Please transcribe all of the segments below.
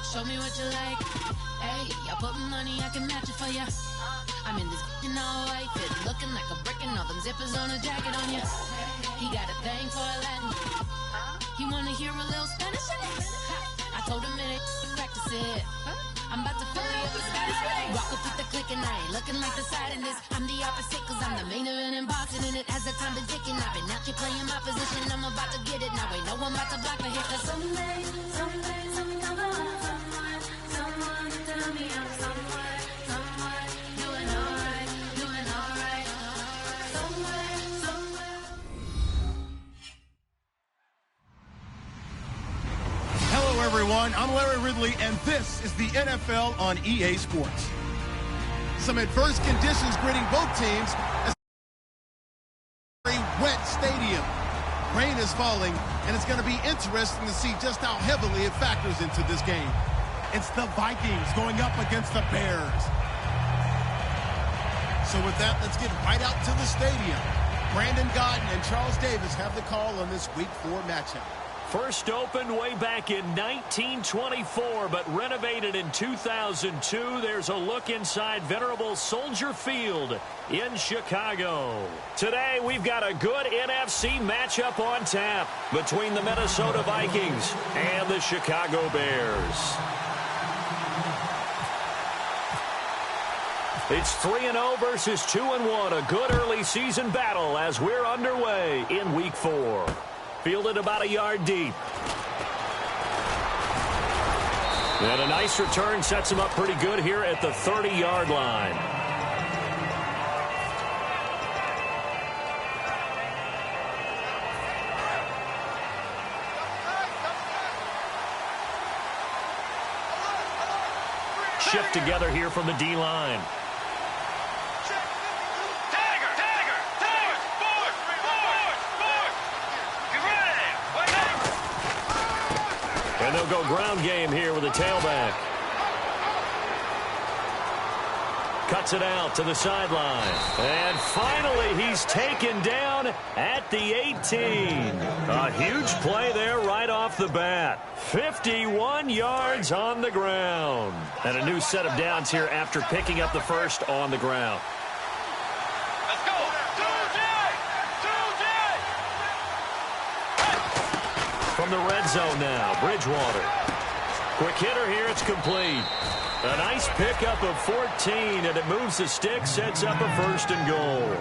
Show me what you like. Hey, I put money, I can match it for ya. I'm in this all white fit, looking like a brick and all them zippers on a jacket on ya. He got a thing for a Latin. He wanna hear a little Spanish in it. I told him it ain't practice it. I'm about to fully up the Scottish way. Rock up with the click and I ain't looking like the side in this. I'm the opposite cause I'm the main event in boxing and it has the time been ticking. I've been out here playing my position, I'm about to get it. Now ain't no one about to block the hit cause someday I'm gonna find someone to tell me I'm somewhere doing alright. Somewhere. Hello, everyone. I'm Larry Ridley, and this is the NFL on EA Sports. Some adverse conditions greeting both teams as a very wet stadium. Rain is falling, and it's going to be interesting to see just how heavily it factors into this game. It's the Vikings going up against the Bears. So with that, let's get right out to the stadium. Brandon Godden and Charles Davis have the call on this Week 4 matchup. First opened way back in 1924, but renovated in 2002. There's a look inside venerable Soldier Field in Chicago. Today, we've got a good NFC matchup on tap between the Minnesota Vikings and the Chicago Bears. It's 3-0 versus 2-1, a good early season battle as we're underway in Week 4. Fielded about a yard deep. And a nice return sets him up pretty good here at the 30-yard line. Shift together here from the D-line. And they'll go ground game here with a tailback. Cuts it out to the sideline. And finally, he's taken down at the 18. A huge play there right off the bat. 51 yards on the ground. And a new set of downs here after picking up the first on the ground. From the red zone now, Bridgewater. Quick hitter here, it's complete. A nice pickup of 14, and it moves the stick, sets up a 1st and goal.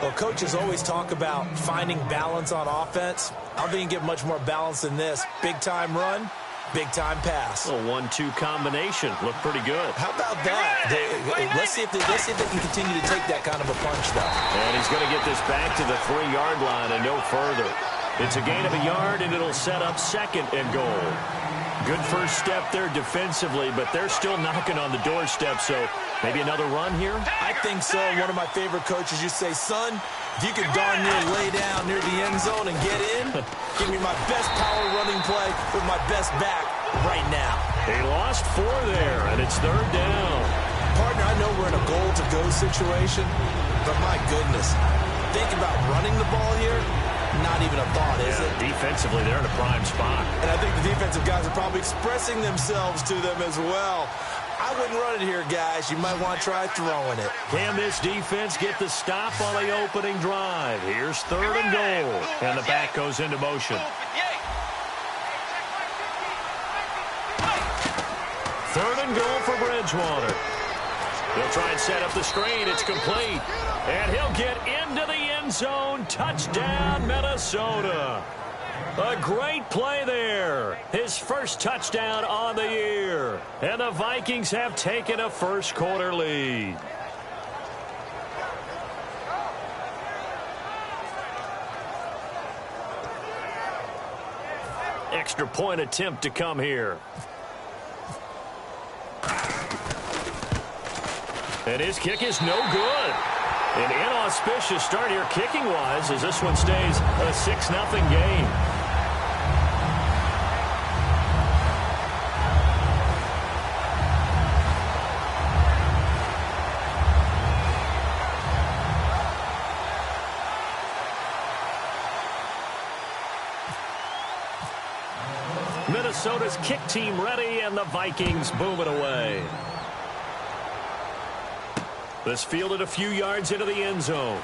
Well, coaches always talk about finding balance on offense. I think you get much more balance than this. Big-time run, big-time pass. A 1-2 combination. Looked pretty good. How about that? Let's see if they can continue to take that kind of a punch, though. And he's going to get this back to the 3-yard line and no further. It's a gain of a yard, and it'll set up 2nd and goal. Good first step there defensively, but they're still knocking on the doorstep, so maybe another run here? I think so. One of my favorite coaches, you say, son, if you could darn near lay down near the end zone and get in, give me my best power running play with my best back right now. He lost 4 there, and it's 3rd down. Partner, I know we're in a goal-to-go situation, but my goodness, think about running the ball here. Not even a thought, is it? Defensively, they're in a prime spot. And I think the defensive guys are probably expressing themselves to them as well. I wouldn't run it here, guys. You might want to try throwing it. Can this defense get the stop on the opening drive? Here's 3rd and goal. And the back goes into motion. 3rd and goal for Bridgewater. He'll try and set up the screen. It's complete. And he'll get into the end zone. Touchdown, Minnesota. A great play there. His first touchdown on the year. And the Vikings have taken a first-quarter lead. Extra point attempt to come here. And his kick is no good. An inauspicious start here kicking-wise as this one stays a 6-0 game. Minnesota's kick team ready, and the Vikings boom it away. This fielded a few yards into the end zone.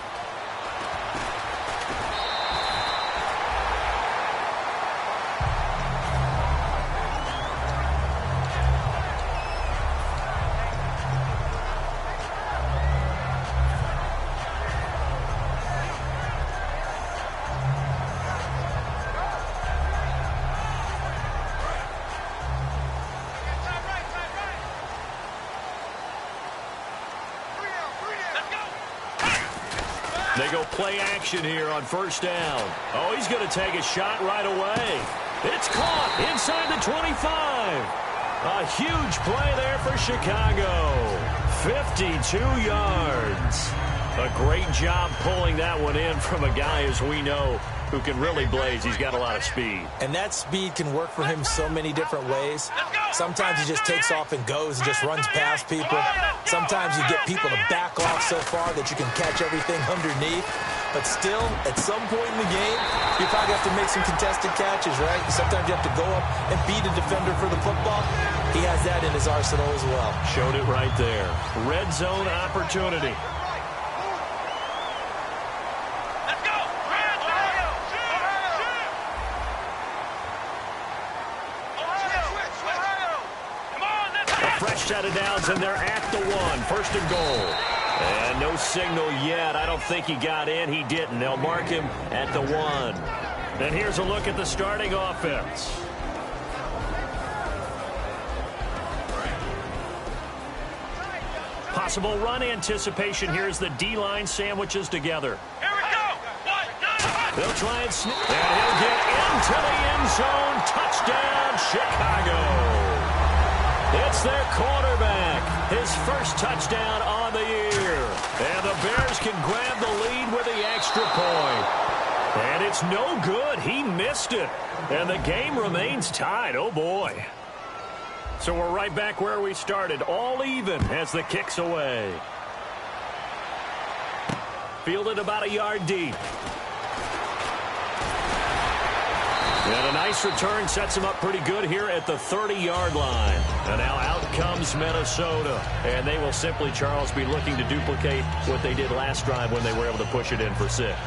They go play action here on first down. Oh, he's going to take a shot right away. It's caught inside the 25. A huge play there for Chicago. 52 yards. A great job pulling that one in from a guy, as we know, who can really blaze. He's got a lot of speed. And that speed can work for him so many different ways. Sometimes he just takes off and goes and just runs past people. Sometimes you get people to back off so far that you can catch everything underneath. But still, at some point in the game, you probably have to make some contested catches, right? Sometimes you have to go up and beat a defender for the football. He has that in his arsenal as well. Showed it right there. Red zone opportunity. Set of downs, and they're at the one. First and goal. And no signal yet. I don't think he got in. He didn't. They'll mark him at the one. And here's a look at the starting offense. Possible run anticipation. Here's the D-line sandwiches together. Here we go. They'll try and snip. And he'll get into the end zone. Touchdown, Chicago. It's their quarterback. His first touchdown on the year. And the Bears can grab the lead with the extra point. And it's no good. He missed it. And the game remains tied. Oh, boy. So we're right back where we started. All even as the kick's away. Fielded about a yard deep. And a nice return sets him up pretty good here at the 30-yard line. And now out comes Minnesota. And they will simply, Charles, be looking to duplicate what they did last drive when they were able to push it in for 6.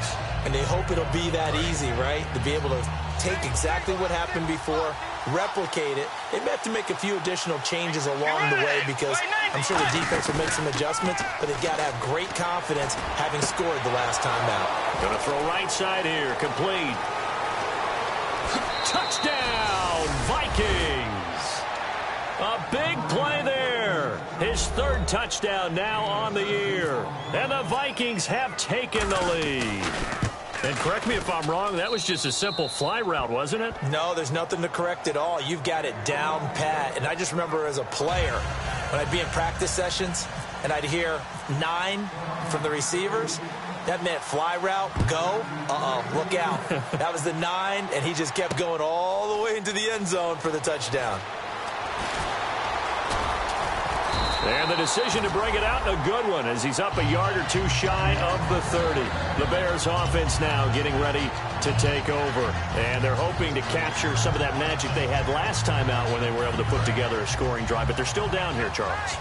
And they hope it'll be that easy, right? To be able to take exactly what happened before, replicate it. They may have to make a few additional changes along the way because I'm sure the defense will make some adjustments, but they've got to have great confidence having scored the last time out. Going to throw right side here. Complete. Touchdown, Vikings. A big play there. His third touchdown now on the year. And the Vikings have taken the lead. And correct me if I'm wrong, that was just a simple fly route, wasn't it? No, there's nothing to correct at all. You've got it down pat. And I just remember as a player, when I'd be in practice sessions and I'd hear 9 from the receivers, that meant fly route, go, look out. That was the 9, and he just kept going all the way into the end zone for the touchdown. And the decision to bring it out, a good one, as he's up a yard or two shy of the 30. The Bears offense now getting ready to take over. And they're hoping to capture some of that magic they had last time out when they were able to put together a scoring drive. But they're still down here, Charles.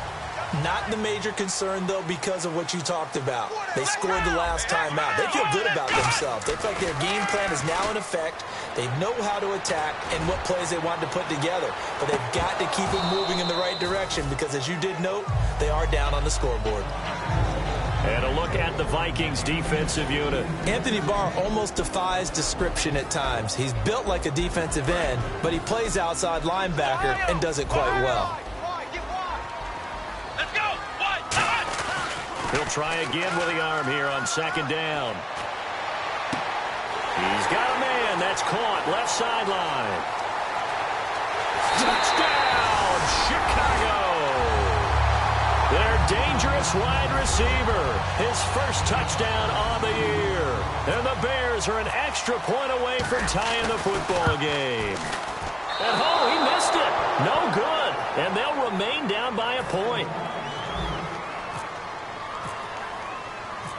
Not the major concern, though, because of what you talked about. They scored the last time out. They feel good about themselves. They feel like their game plan is now in effect. They know how to attack and what plays they want to put together. But they've got to keep it moving in the right direction because, as you did note, they are down on the scoreboard. And a look at the Vikings defensive unit. Anthony Barr almost defies description at times. He's built like a defensive end, but he plays outside linebacker and does it quite well. He'll try again with the arm here on second down. He's got a man. That's caught. Left sideline. Touchdown, Chicago. Their dangerous wide receiver. His first touchdown on the year. And the Bears are an extra point away from tying the football game. And he missed it. No good. And they'll remain down by a point.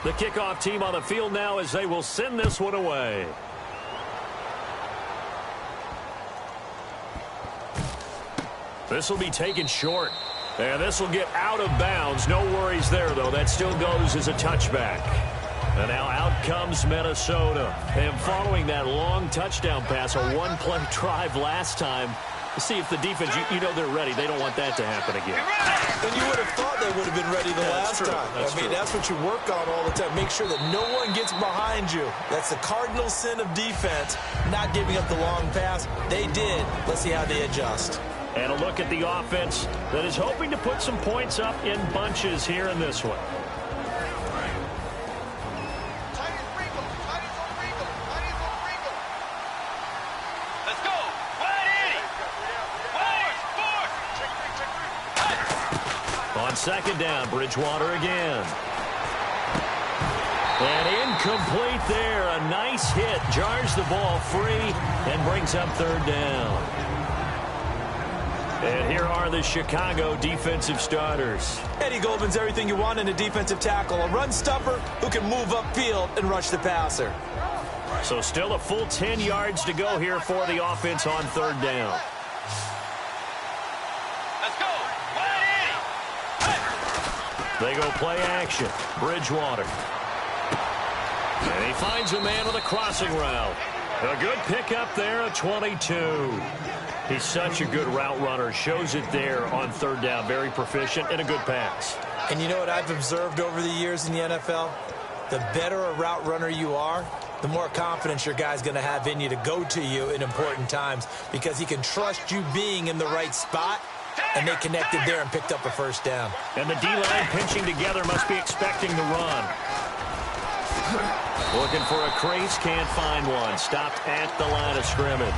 The kickoff team on the field now as they will send this one away. This will be taken short. And this will get out of bounds. No worries there, though. That still goes as a touchback. And now out comes Minnesota. And following that long touchdown pass, a one-play drive last time, to see if the defense, you know they're ready. They don't want that to happen again. And you would have thought they would have been ready the last time. That's what you work on all the time. Make sure that no one gets behind you. That's the cardinal sin of defense, not giving up the long pass. They did. Let's see how they adjust. And a look at the offense that is hoping to put some points up in bunches here in this one. Let's go. On second down, Bridgewater again. And incomplete there. A nice hit. Jars the ball free and brings up third down. And here are the Chicago defensive starters. Eddie Goldman's everything you want in a defensive tackle. A run stopper who can move upfield and rush the passer. So still a full 10 yards to go here for the offense on third down. Let's go. They go play action. Bridgewater. And he finds a man with a crossing route. A good pickup there at 22. He's such a good route runner. Shows it there on third down. Very proficient and a good pass. And you know what I've observed over the years in the NFL? The better a route runner you are, the more confidence your guy's going to have in you to go to you in important times because he can trust you being in the right spot, and they connected there and picked up a first down. And the D-line pinching together must be expecting the run. Looking for a crease, can't find one. Stopped at the line of scrimmage.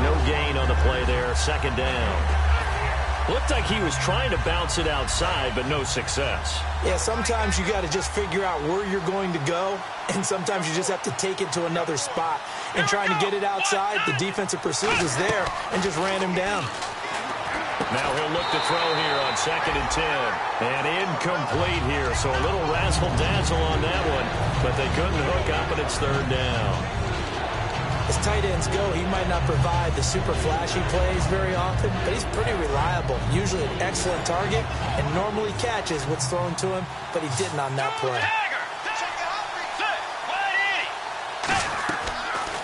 No gain on the play there, second down. Looked like he was trying to bounce it outside, but no success. Yeah, sometimes you got to just figure out where you're going to go, and sometimes you just have to take it to another spot. And trying to get it outside, the defensive pursuit was there and just ran him down. Now he'll look to throw here on 2nd and 10. And incomplete here, so a little razzle-dazzle on that one. But they couldn't hook up, and it's third down. As tight ends go, he might not provide the super flashy plays very often, but he's pretty reliable. Usually an excellent target and normally catches what's thrown to him, but he didn't on that play.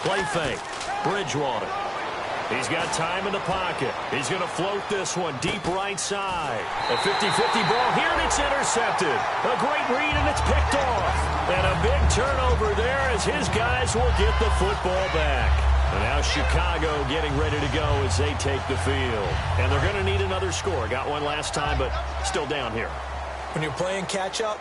Play fake. Bridgewater. He's got time in the pocket. He's going to float this one deep right side. A 50-50 ball here, and it's intercepted. A great read, and it's picked off. And a big turnover there as his guys will get the football back. And now Chicago getting ready to go as they take the field. And they're going to need another score. Got one last time, but still down here. When you're playing catch-up,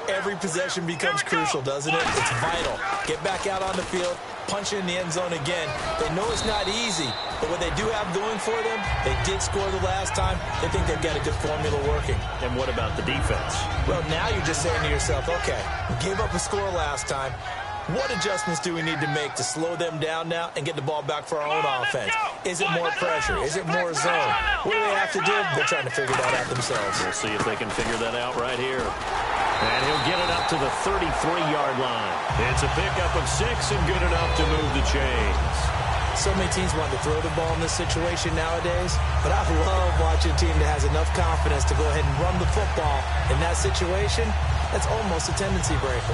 every possession becomes crucial, doesn't it? It's vital. Get back out on the field, punch it in the end zone again. They know it's not easy, but what they do have going for them, they did score the last time. They think they've got a good formula working. And what about the defense? Well, now you're just saying to yourself, okay, we gave up a score last time. What adjustments do we need to make to slow them down now and get the ball back for our own offense? Is it more pressure? Is it more zone? What do they have to do? They're trying to figure that out themselves. We'll see if they can figure that out right here. And he'll get it up to the 33-yard line. It's a pickup of 6 and good enough to move the chains. So many teams want to throw the ball in this situation nowadays, but I love watching a team that has enough confidence to go ahead and run the football in that situation. That's almost a tendency breaker.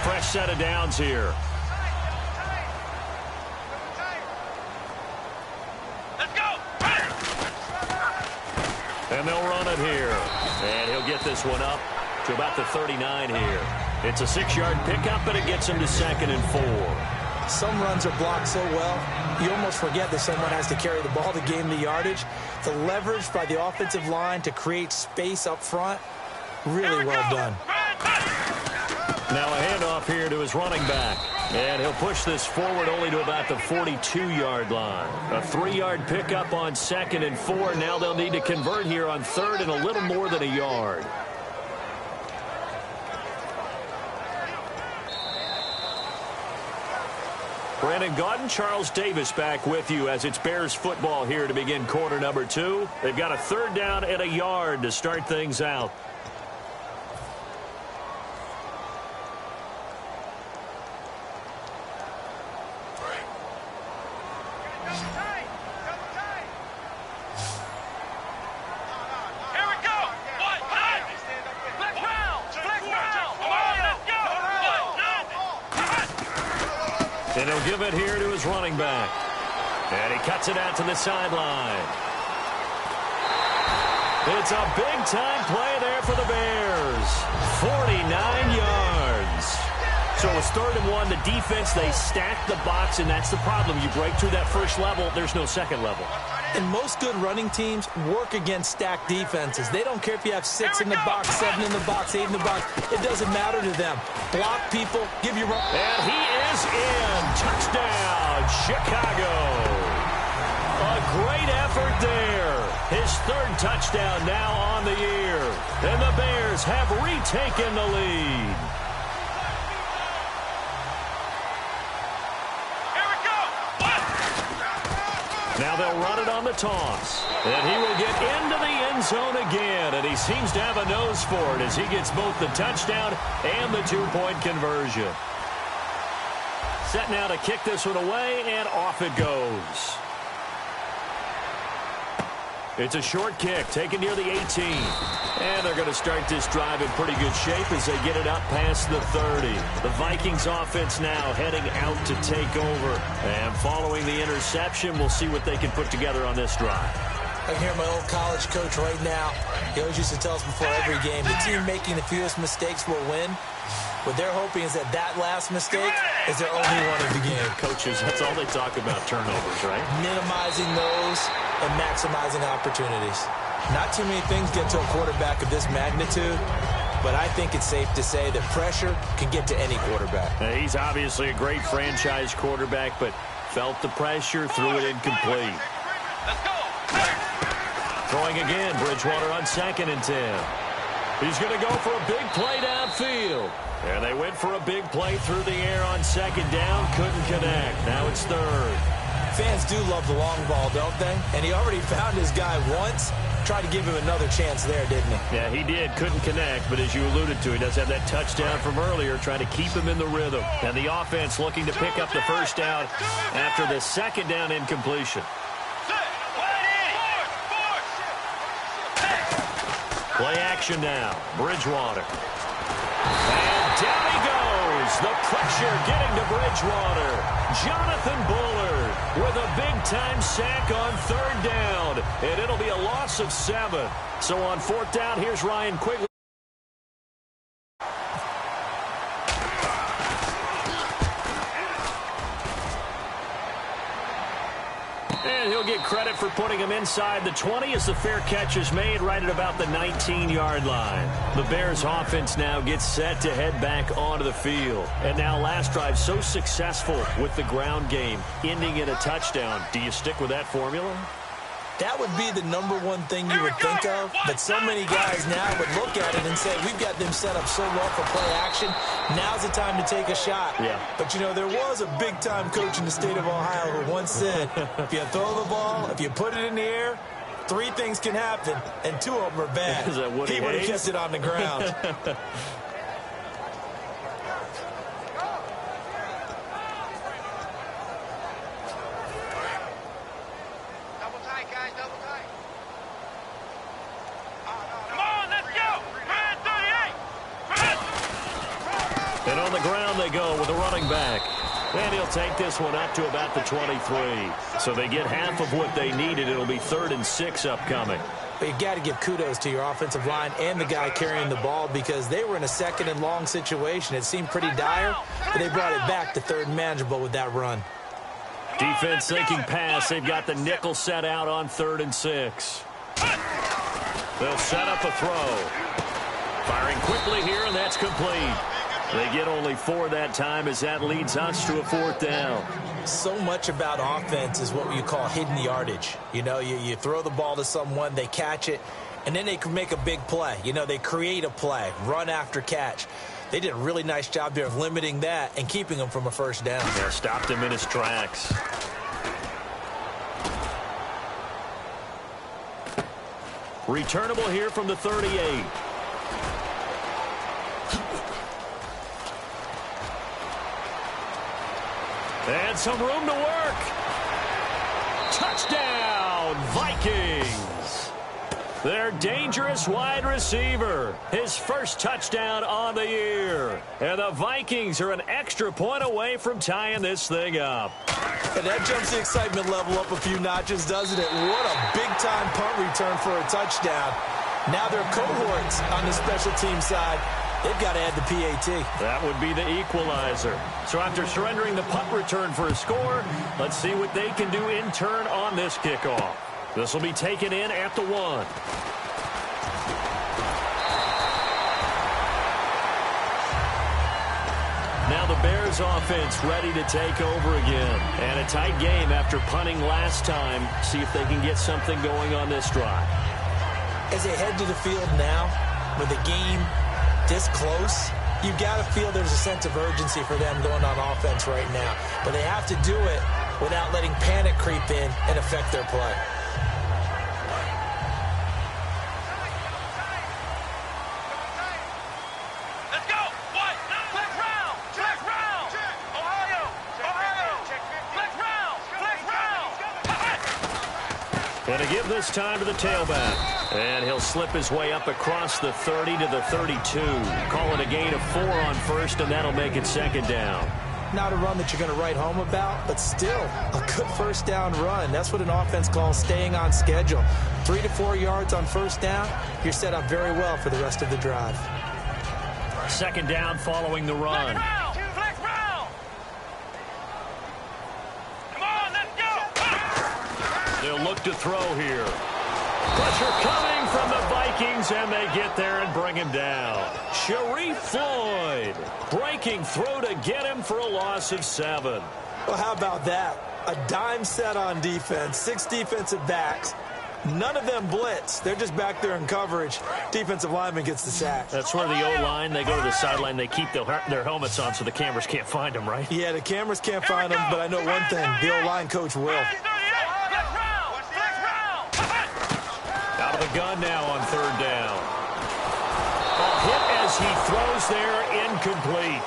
Fresh set of downs here. Let's go. And they'll run it here. And he'll get this one up to about the 39 here. It's a 6-yard pickup, but it gets him to 2nd and 4. Some runs are blocked so well, you almost forget that someone has to carry the ball to gain the yardage. The leverage by the offensive line to create space up front, really well done. Now a handoff here to his running back. And he'll push this forward only to about the 42-yard line. A 3-yard pickup on 2nd and 4. Now they'll need to convert here on 3rd and a little more than a yard. Brandon Gaudin, Charles Davis back with you as it's Bears football here to begin quarter number 2. They've got a 3rd down and a yard to start things out. And he'll give it here to his running back. And he cuts it out to the sideline. It's a big-time play there for the Bears. 49 yards. So it's 3rd and 1. The defense, they stack the box, and that's the problem. You break through that first level, there's no second level. And most good running teams work against stacked defenses. They don't care if you have 6 in the box, 7 in the box, 8 in the box. It doesn't matter to them. Block people, give you run. And he is in. Touchdown, Chicago. A great effort there. His 3rd touchdown now on the year. And the Bears have retaken the lead. Now they'll run it on the toss. And he will get into the end zone again. And he seems to have a nose for it as he gets both the touchdown and the 2-point conversion. Set now to kick this one away, and off it goes. It's a short kick taken near the 18. And they're going to start this drive in pretty good shape as they get it up past the 30. The Vikings offense now heading out to take over. And following the interception, we'll see what they can put together on this drive. I hear my old college coach right now. He always used to tell us before every game, the team making the fewest mistakes will win. What they're hoping is that last mistake is their only one of the game. Coaches, that's all they talk about, turnovers, right? Minimizing those and maximizing opportunities. Not too many things get to a quarterback of this magnitude, but I think it's safe to say that pressure can get to any quarterback. He's obviously a great franchise quarterback, but felt the pressure, threw it incomplete. Let's go. Throwing again, Bridgewater on 2nd and 10. He's going to go for a big play downfield. And they went for a big play through the air on 2nd down. Couldn't connect. Now it's 3rd. Fans do love the long ball, don't they? And he already found his guy once. Tried to give him another chance there, didn't he? Yeah, he did. Couldn't connect. But as you alluded to, he does have that touchdown from earlier, trying to keep him in the rhythm. And the offense looking to pick up the 1st down after the 2nd down incompletion. Play action now. Bridgewater. And down he goes. The pressure getting to Bridgewater. Jonathan Bullard with a big-time sack on 3rd down. And it'll be a loss of 7. So on 4th down, here's Ryan Quigley. And he'll get credit for putting him inside the 20 as the fair catch is made right at about the 19-yard line. The Bears offense now gets set to head back onto the field. And now last drive so successful with the ground game, ending in a touchdown. Do you stick with that formula? That would be the #1 thing you would think of, but so many guys now would look at it and say, we've got them set up so well for play action, now's the time to take a shot. Yeah. But, you know, there was a big-time coach in the state of Ohio who once said, if you throw the ball, if you put it in the air, 3 things can happen, and 2 of them are bad. Is that Woody He would have Hayes? kept it on the ground. And on the ground they go with a running back. And he'll take this one up to about the 23. So they get half of what they needed. It'll be 3rd and 6 upcoming. But you got to give kudos to your offensive line and the guy carrying the ball because they were in a 2nd and long situation. It seemed pretty dire, but they brought it back to 3rd and manageable with that run. Defense thinking pass. They've got the nickel set out on 3rd and 6. They'll set up a throw. Firing quickly here, and that's complete. They get only 4 that time as that leads us to a 4th down. So much about offense is what you call hidden yardage. You know, you throw the ball to someone, they catch it, and then they can make a big play. You know, they create a play, run after catch. They did a really nice job there of limiting that and keeping him from a 1st down. Yeah, stopped him in his tracks. Returnable here from the 38. And some room to work. Touchdown, Vikings. Their dangerous wide receiver. His first touchdown on the year. And the Vikings are an extra point away from tying this thing up. And that jumps the excitement level up a few notches, doesn't it? What a big-time punt return for a touchdown. Now their cohorts on the special team side, they've got to add the PAT. That would be the equalizer. So after surrendering the punt return for a score, let's see what they can do in turn on this kickoff. This will be taken in at the 1. Now the Bears offense ready to take over again. And a tight game after punting last time. See if they can get something going on this drive. As they head to the field now, with the game this close, you've got to feel there's a sense of urgency for them going on offense right now. But they have to do it without letting panic creep in and affect their play. And to give this time to the tailback. And he'll slip his way up across the 30 to the 32. Call it a gain of 4 on first, and that'll make it second down. Not a run that you're going to write home about, but still a good first down run. That's what an offense calls staying on schedule. 3 to 4 yards on first down, you're set up very well for the rest of the drive. Second down following the run. They'll look to throw here. Pressure coming from the Vikings, and they get there and bring him down. Sharif Floyd breaking through to get him for a loss of 7. Well, how about that? A dime set on defense, 6 defensive backs. None of them blitz. They're just back there in coverage. Defensive lineman gets the sack. That's where the O-line, they go to the sideline, they keep their helmets on so the cameras can't find them, right? Yeah, the cameras can't find them, but I know one thing. The O-line coach will. Out of the gun now on third down. A hit as he throws there, incomplete.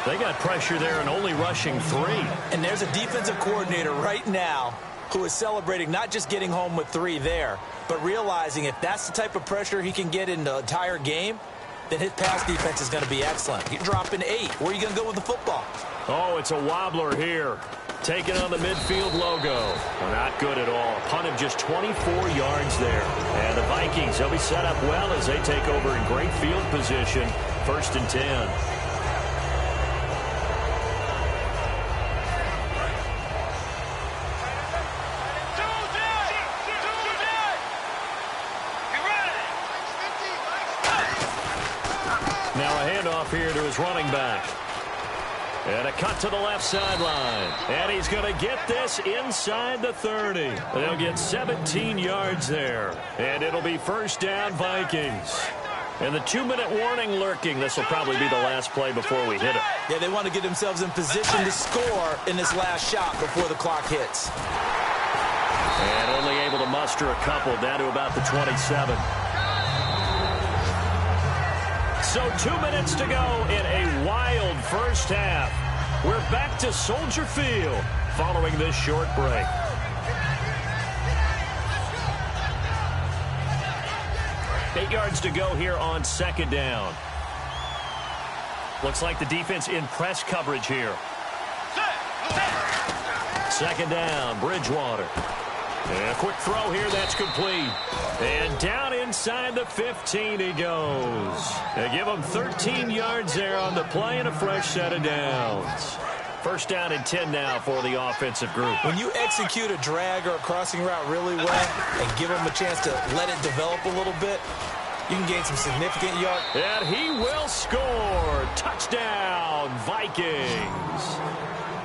They got pressure there and only rushing 3. And there's a defensive coordinator right now who is celebrating not just getting home with 3 there, but realizing if that's the type of pressure he can get in the entire game, then his pass defense is going to be excellent. You're dropping 8. Where are you going to go with the football? Oh, it's a wobbler here. Taking on the midfield logo. Well, not good at all. Punt of just 24 yards there. And the Vikings, they'll be set up well as they take over in great field position. 1st and 10. Now a handoff here to his running back. And a cut to the left sideline. And he's going to get this inside the 30. They'll get 17 yards there. And it'll be first down Vikings. And the 2-minute warning lurking. This will probably be the last play before we hit it. Yeah, they want to get themselves in position to score in this last shot before the clock hits. And only able to muster a couple down to about the 27. So 2 minutes to go in a wild first half. We're back to Soldier Field following this short break. Eight yards to go here on second down. Looks like the defense in press coverage here. Second down, Bridgewater. And a quick throw here, that's complete. And down inside the 15 he goes. They give him 13 yards there on the play and a fresh set of downs. First down and 10 now for the offensive group. When you execute a drag or a crossing route really well and give them a chance to let it develop a little bit, you can gain some significant yards. And he will score. Touchdown, Vikings.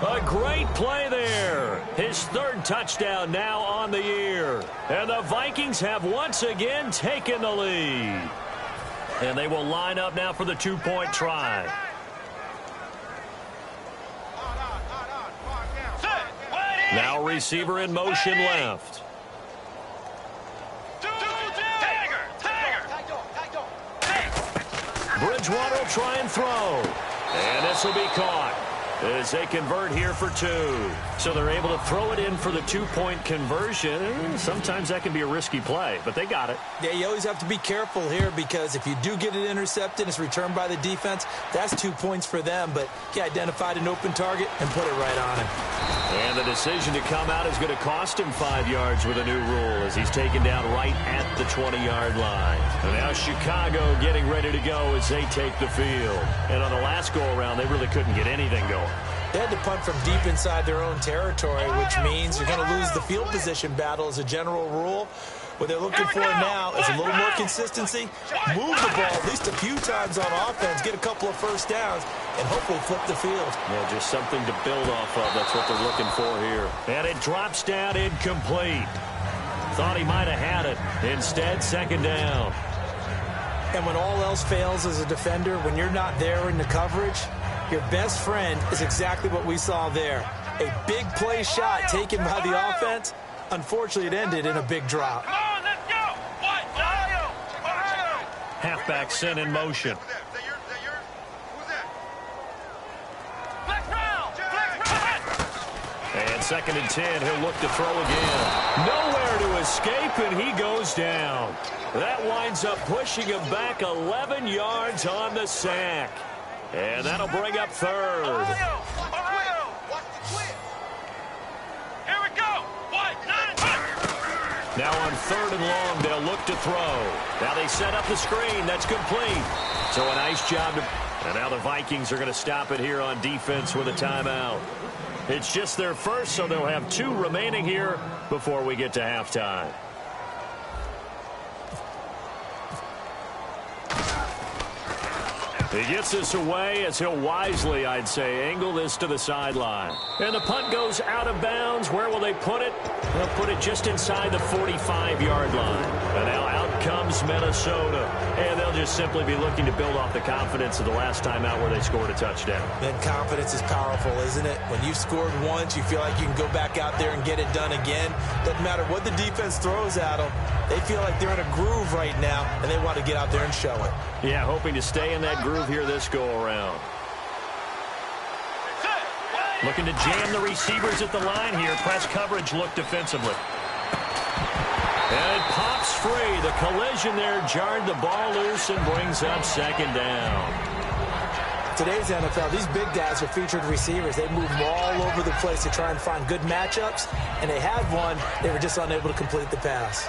A great play there. His 3rd touchdown now on the year. And the Vikings have once again taken the lead. And they will line up now for the 2-point try. Now receiver in motion left. Bridgewater will try and throw. And this will be caught. as they convert here for 2. So they're able to throw it in for the 2-point conversion. Sometimes that can be a risky play, but they got it. Yeah, you always have to be careful here because if you do get it intercepted, it's returned by the defense, that's 2 points for them. But he identified an open target and put it right on him. And the decision to come out is going to cost him 5 yards with a new rule as he's taken down right at the 20-yard line. And now Chicago getting ready to go as they take the field. And on the last go-around, they really couldn't get anything going. They had to punt from deep inside their own territory, which means you're going to lose the field position battle as a general rule. What they're looking for now is a little more consistency, move the ball at least a few times on offense, get a couple of first downs, and hopefully flip the field. Yeah, just something to build off of. That's what they're looking for here. And it drops down incomplete. Thought he might have had it. Instead, second down. And when all else fails as a defender, when you're not there in the coverage, your best friend is exactly what we saw there. A big play shot taken by the offense. Unfortunately, it ended in a big drop. Come on, let's go. What? Ohio! Ohio! Halfback sent in motion. And 2nd and 10, he'll look to throw again. Nowhere to escape, and he goes down. That winds up pushing him back 11 yards on the sack. And that'll bring up 3rd. Ohio! Ohio! Here we go. What? Now on 3rd and long, they'll look to throw. Now they set up the screen. That's complete. So a nice job. And now the Vikings are going to stop it here on defense with a timeout. It's just their first, so they'll have 2 remaining here before we get to halftime. He gets this away as he'll wisely, I'd say, angle this to the sideline. And the punt goes out of bounds. Where will they put it? They'll put it just inside the 45-yard line. And now out comes Minnesota. And they'll just simply be looking to build off the confidence of the last time out where they scored a touchdown. Then confidence is powerful, isn't it? When you've scored once, you feel like you can go back out there and get it done again. Doesn't matter what the defense throws at them. They feel like they're in a groove right now, and they want to get out there and show it. Yeah, hoping to stay in that groove here this go-around. Looking to jam the receivers at the line here. Press coverage look defensively. And it pops free. The collision there jarred the ball loose and brings up 2nd down. Today's NFL, these big guys are featured receivers. They move all over the place to try and find good matchups, and they had one. They were just unable to complete the pass.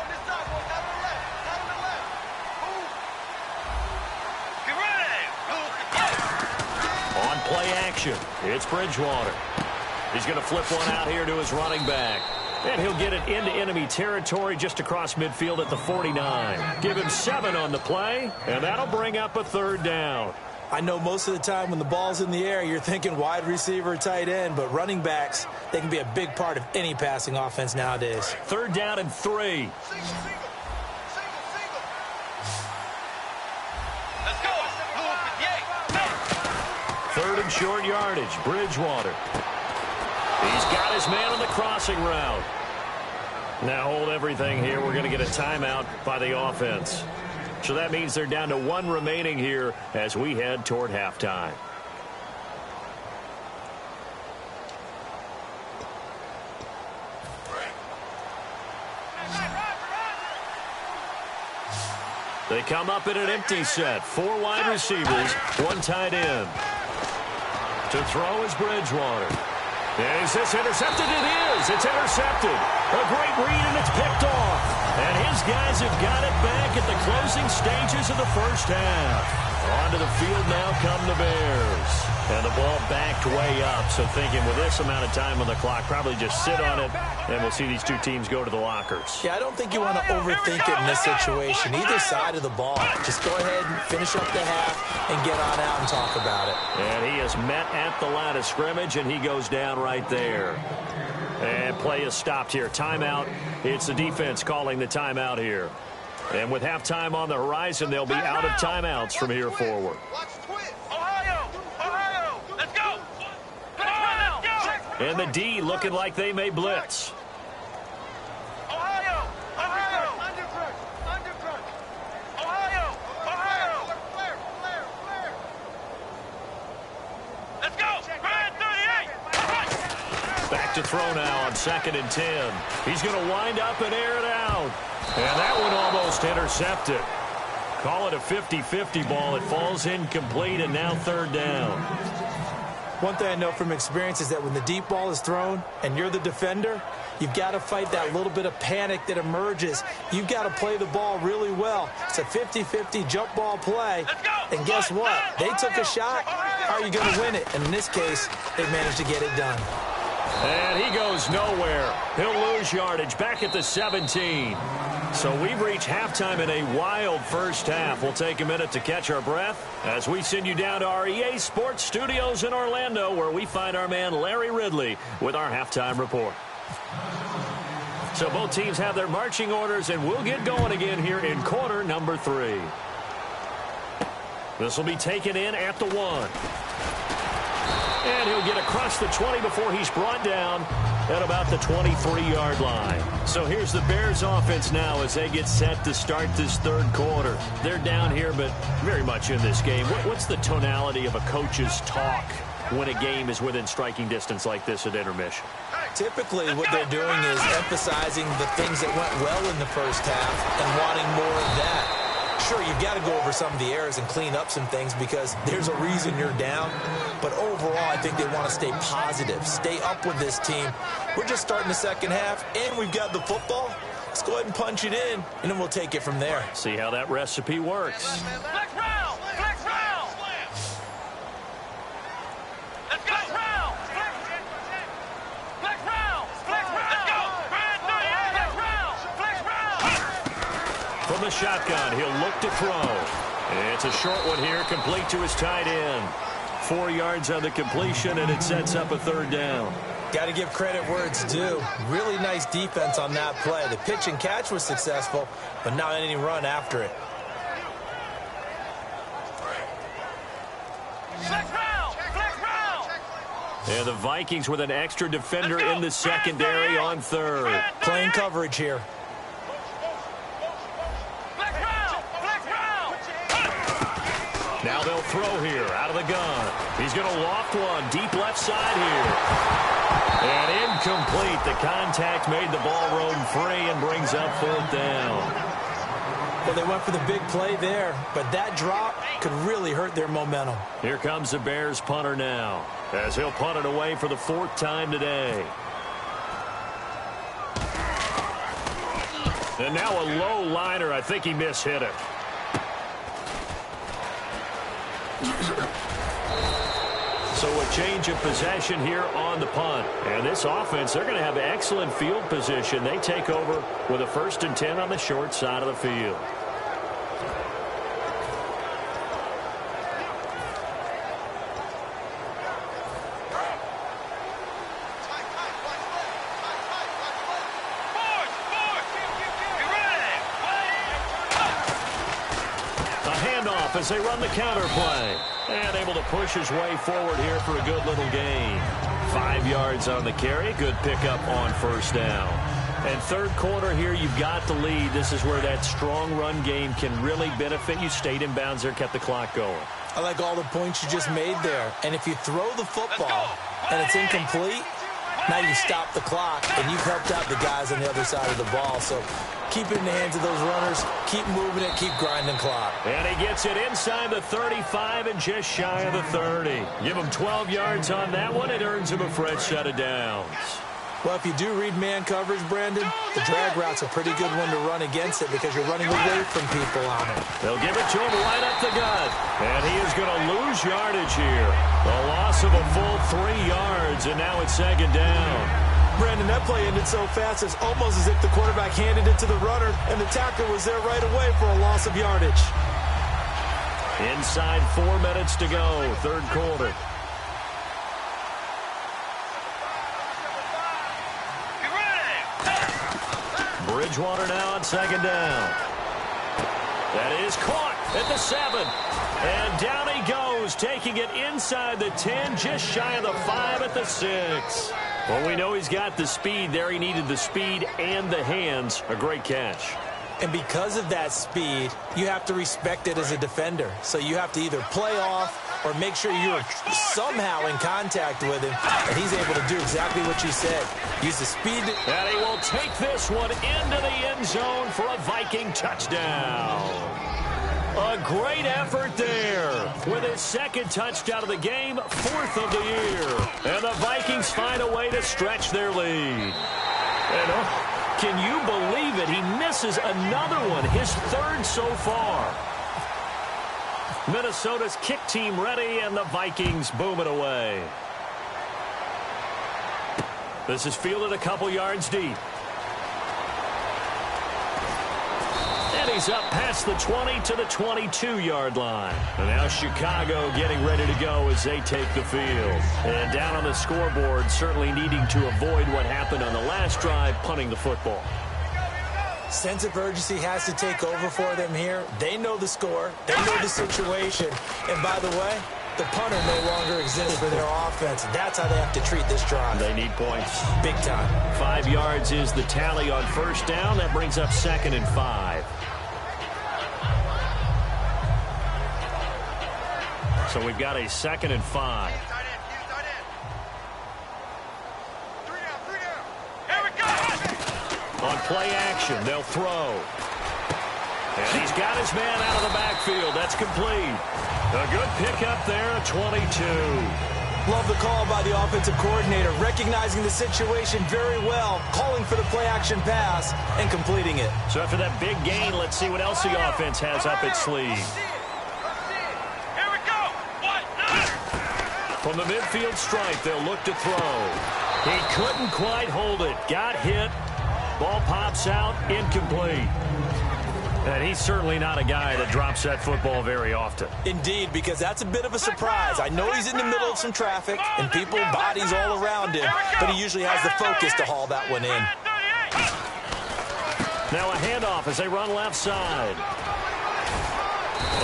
Play action. It's Bridgewater. He's going to flip one out here to his running back. And he'll get it into enemy territory just across midfield at the 49. Give him 7 on the play, and that'll bring up a 3rd down. I know most of the time when the ball's in the air, you're thinking wide receiver, tight end, but running backs, they can be a big part of any passing offense nowadays. 3rd down and 3. Third and short yardage. Bridgewater. He's got his man on the crossing route. Now hold everything here. We're going to get a timeout by the offense. So that means they're down to 1 remaining here as we head toward halftime. They come up in an empty set. 4 wide receivers, 1 tight end. To throw is Bridgewater. And is this intercepted? It is. It's intercepted. A great read, and it's picked off. And his guys have got it back at the closing stages of the first half. Onto the field now come the Bears. And the ball backed way up. So thinking with this amount of time on the clock, probably just sit on it, and we'll see these 2 teams go to the lockers. Yeah, I don't think you want to overthink it in this situation. Either side of the ball. Just go ahead and finish up the half and get on out and talk about it. And he is met at the line of scrimmage, and he goes down right there. And play is stopped here. Timeout. It's the defense calling the timeout here. And with halftime on the horizon, they'll be out of timeouts from here forward. Ohio! Ohio! Let's go! Let's go! And the D looking like they may blitz. Ohio! Ohio! Undercut! Ohio! Ohio! Let's go! Grand 30 to throw now on 2nd and 10. He's going to wind up and air it out. And that one almost intercepted. Call it a 50-50 ball. It falls incomplete, and now 3rd down. One thing I know from experience is that when the deep ball is thrown and you're the defender, you've got to fight that little bit of panic that emerges. You've got to play the ball really well. It's a 50-50 jump ball play. And guess what? They took a shot. How are you going to win it? And in this case, they managed to get it done. And he goes nowhere. He'll lose yardage back at the 17. So we've reached halftime in a wild first half. We'll take a minute to catch our breath as we send you down to our EA Sports Studios in Orlando, where we find our man Larry Ridley with our halftime report. So both teams have their marching orders, and we'll get going again here in quarter number 3. This will be taken in at the 1. And he'll get across the 20 before he's brought down at about the 23-yard line. So here's the Bears offense now as they get set to start this 3rd quarter. They're down here, but very much in this game. What's the tonality of a coach's talk when a game is within striking distance like this at intermission? Typically, what they're doing is emphasizing the things that went well in the first half and wanting more of that. Sure, you've got to go over some of the errors and clean up some things because there's a reason you're down. But overall, I think they want to stay positive, stay up with this team. We're just starting the second half, and we've got the football. Let's go ahead and punch it in, and then we'll take it from there. See how that recipe works. Flex round! Flex round! Let's go! Flex round! Flex round! Flex round! Let's go! Flex round! Flex round! From the shotgun, he'll look to throw. It's a short one here, complete to his tight end. 4 yards on the completion, and it sets up a 3rd down. Got to give credit where it's due. Really nice defense on that play. The pitch and catch was successful, but not any run after it. Flex round! Flex round! And the Vikings with an extra defender in the secondary on 3rd. Playing coverage here. Now they'll throw here out of the gun. He's going to loft one deep left side here. And incomplete. The contact made the ball roam free and brings up 4th down. Well, they went for the big play there, but that drop could really hurt their momentum. Here comes the Bears punter now as he'll punt it away for the 4th time today. And now a low liner. I think he mishit it. So a change of possession here on the punt. And this offense, they're going to have excellent field position. They take over with a 1st and 10 on the short side of the field. As they run the counter play. And able to push his way forward here for a good little gain. 5 yards on the carry. Good pickup on 1st down. And 3rd quarter here, you've got the lead. This is where that strong run game can really benefit you. Stayed in bounds there, kept the clock going. I like all the points you just made there. And if you throw the football and it's incomplete, now you stop the clock, and you've helped out the guys on the other side of the ball. So keep it in the hands of those runners. Keep moving it. Keep grinding clock. And he gets it inside the 35 and just shy of the 30. Give him 12 yards on that one. It earns him a fresh set of downs. Well, if you do read man coverage, Brandon, the drag route's a pretty good one to run against it because you're running away from people on it. They'll give it to him right up the gut. And he is going to lose yardage here. A loss of a full 3 yards, and now it's 2nd down. Brandon, that play ended so fast, it's almost as if the quarterback handed it to the runner, and the tackle was there right away for a loss of yardage. Inside 4 minutes to go, 3rd quarter. Bridgewater now on 2nd down. That is caught at the 7. And down he goes, taking it inside the 10, just shy of the 5 at the 6. Well, we know he's got the speed there. He needed the speed and the hands. A great catch. And because of that speed, you have to respect it as a defender. So you have to either play off or make sure you're somehow in contact with him. And he's able to do exactly what you said. Use the speed. And he will take this one into the end zone for a Viking touchdown. A great effort there with his second touchdown of the game, 4th of the year. And the Vikings find a way to stretch their lead. And can you believe it? He misses another one, his 3rd so far. Minnesota's kick team ready, and the Vikings boom it away. This is fielded a couple yards deep. And he's up past the 20 to the 22-yard line. And now Chicago getting ready to go as they take the field. And down on the scoreboard, certainly needing to avoid what happened on the last drive, punting the football. Sense of urgency has to take over for them here. They know the score. They know the situation. And by the way, the punter no longer exists for their offense. That's how they have to treat this drive. They need points. Big time. 5 yards is the tally on first down. That brings up 2nd and 5. So we've got a 2nd and 5. On play action, they'll throw. And he's got his man out of the backfield. That's complete. A good pickup there at 22. Love the call by the offensive coordinator, recognizing the situation very well, calling for the play action pass and completing it. So after that big gain, let's see what else the offense has up its sleeve. Here we go. From the midfield stripe, they'll look to throw. He couldn't quite hold it. Got hit. Ball pops out, incomplete. And he's certainly not a guy that drops that football very often. Indeed, because that's a bit of a surprise. I know he's in the middle of some traffic and people, bodies all around him, but he usually has the focus to haul that one in. Now a handoff as they run left side.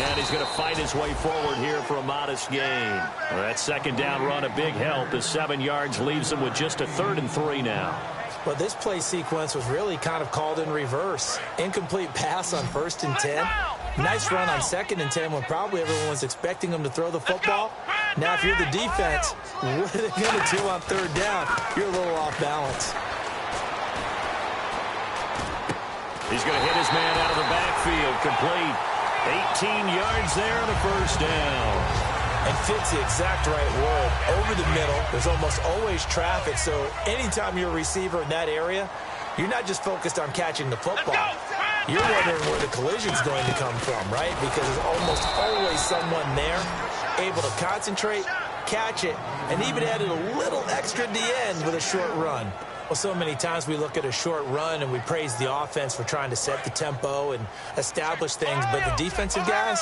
And he's going to fight his way forward here for a modest gain. Well, that 2nd down run, a big help. The 7 yards leaves him with just a 3rd and 3 now. Well, this play sequence was really kind of called in reverse. Incomplete pass on 1st and 10. Nice run on 2nd and 10 when probably everyone was expecting him to throw the football. Now, if you're the defense, what are they going to do on 3rd down? You're a little off balance. He's going to hit his man out of the backfield. Complete. 18 yards there on a 1st down. And fits the exact right word. Over the middle, there's almost always traffic, so anytime you're a receiver in that area, you're not just focused on catching the football. You're wondering where the collision's going to come from, right? Because there's almost always someone there able to concentrate, catch it, and even added a little extra at the end with a short run. Well, so many times we look at a short run and we praise the offense for trying to set the tempo and establish things, but the defensive guys,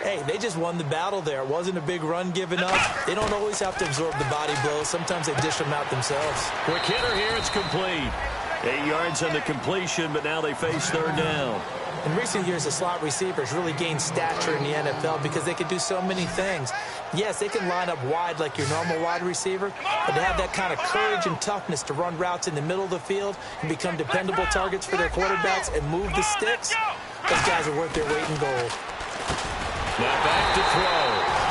hey, they just won the battle there. It wasn't a big run given up. They don't always have to absorb the body blows. Sometimes they dish them out themselves. Quick hitter here, it's complete. 8 yards on the completion, but now they face 3rd down. In recent years, the slot receivers really gained stature in the NFL because they can do so many things. Yes, they can line up wide like your normal wide receiver, but to have that kind of courage and toughness to run routes in the middle of the field and become dependable targets for their quarterbacks and move the sticks, those guys are worth their weight in gold. Now back to throw.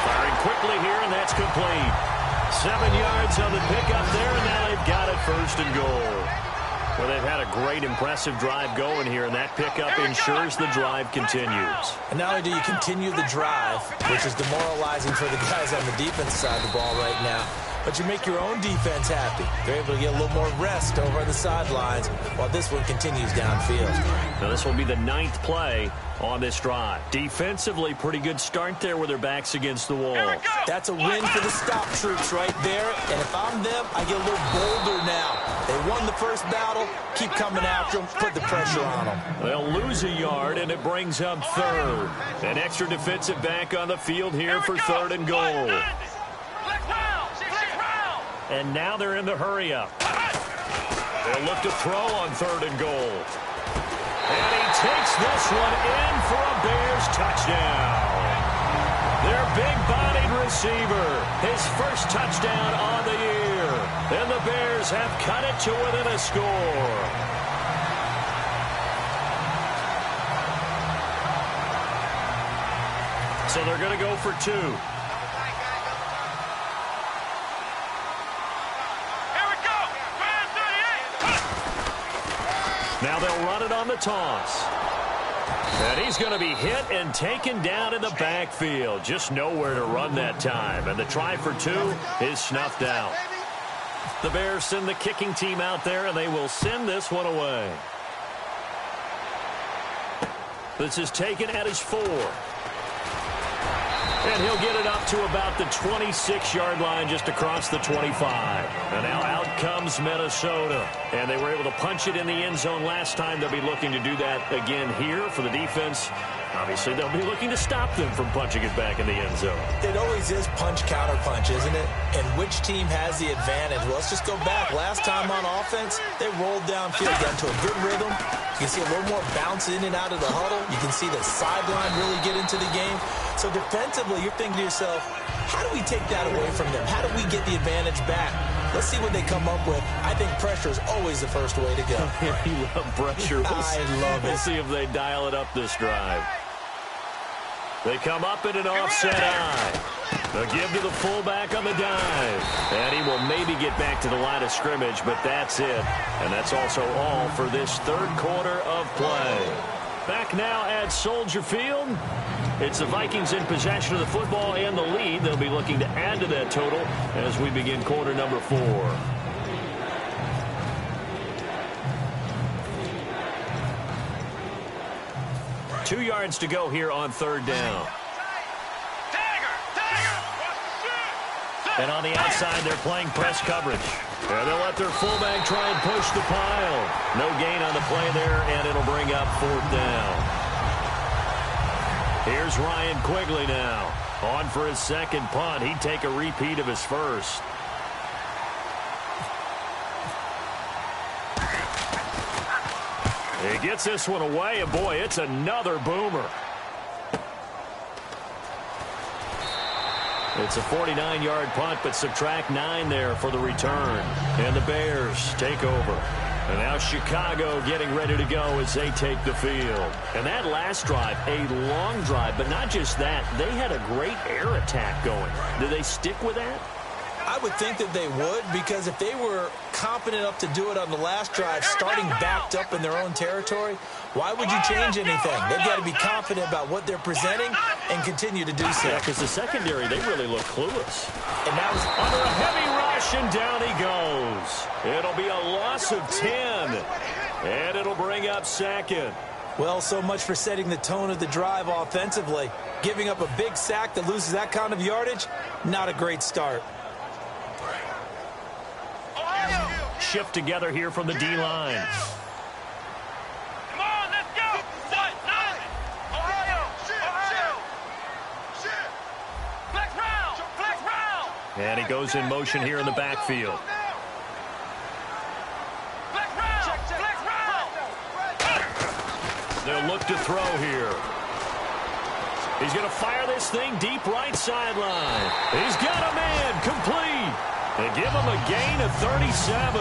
Firing quickly here, and that's complete. 7 yards on the pickup there, and now they've got it 1st and goal. Well, they've had a great, impressive drive going here, and that pickup ensures the drive continues. And not only do you continue the drive, which is demoralizing for the guys on the defense side of the ball right now, but you make your own defense happy. They're able to get a little more rest over on the sidelines while this one continues downfield. Now, this will be the 9th play on this drive. Defensively, pretty good start there with their backs against the wall. That's a win for the stop troops right there, and if I'm them, I get a little bolder now. They won the first battle, keep coming after them, put the pressure on them. They'll lose a yard, and it brings up 3rd. An extra defensive back on the field here for 3rd and goal. And now they're in the hurry-up. They'll look to throw on 3rd and goal. And he takes this one in for a Bears touchdown. Their big-bodied receiver, his first touchdown on the year. And the Bears have cut it to within a score. So they're going to go for 2. Here we go. Grand 38. Now they'll run it on the toss. And he's going to be hit and taken down in the backfield. Just nowhere to run that time. And the try for 2 is snuffed out. The Bears send the kicking team out there, and they will send this one away. This is taken at his 4. And he'll get it up to about the 26-yard line just across the 25. And now out comes Minnesota. And they were able to punch it in the end zone last time. They'll be looking to do that again here for the defense. Obviously, they'll be looking to stop them from punching it back in the end zone. It always is punch-counter-punch, isn't it? And which team has the advantage? Well, let's just go back. Last time on offense, they rolled downfield, got into a good rhythm. You can see a little more bounce in and out of the huddle. You can see the sideline really get into the game. So defensively, you're thinking to yourself, how do we take that away from them? How do we get the advantage back? Let's see what they come up with. I think pressure is always the first way to go. You love pressure. I love it. We'll see if they dial it up this drive. They come up in an offset eye. They'll give to the fullback on the dive. And he will maybe get back to the line of scrimmage, but that's it. And that's also all for this third quarter of play. Back now at Soldier Field. It's the Vikings in possession of the football and the lead. They'll be looking to add to that total as we begin quarter number 4. 2 yards to go here on third down. And on the outside, they're playing press coverage. And they'll let their fullback try and push the pile. No gain on the play there, and it'll bring up 4th down. Here's Ryan Quigley now. On for his second punt. He'd take a repeat of his first. He gets this one away, and boy, it's another boomer. It's a 49-yard punt, but subtract 9 there for the return. And the Bears take over. And now Chicago getting ready to go as they take the field. And that last drive, a long drive, but not just that. They had a great air attack going. Do they stick with that? I would think that they would, because if they were confident enough to do it on the last drive, starting backed up in their own territory, why would you change anything? They've got to be confident about what they're presenting and continue to do so. Yeah, because the secondary, they really look clueless. And that was under a heavy rush, and down he goes. It'll be a loss of 10, and it'll bring up 2nd. Well, so much for setting the tone of the drive offensively. Giving up a big sack that loses that kind of yardage, not a great start. Shift together here from the D-line. Come on, let's go. Ohio. Flex round. And he goes in motion here in the backfield. Flex round. They'll look to throw here. He's going to fire this thing deep right sideline. He's got a man complete. They give him a gain of 37.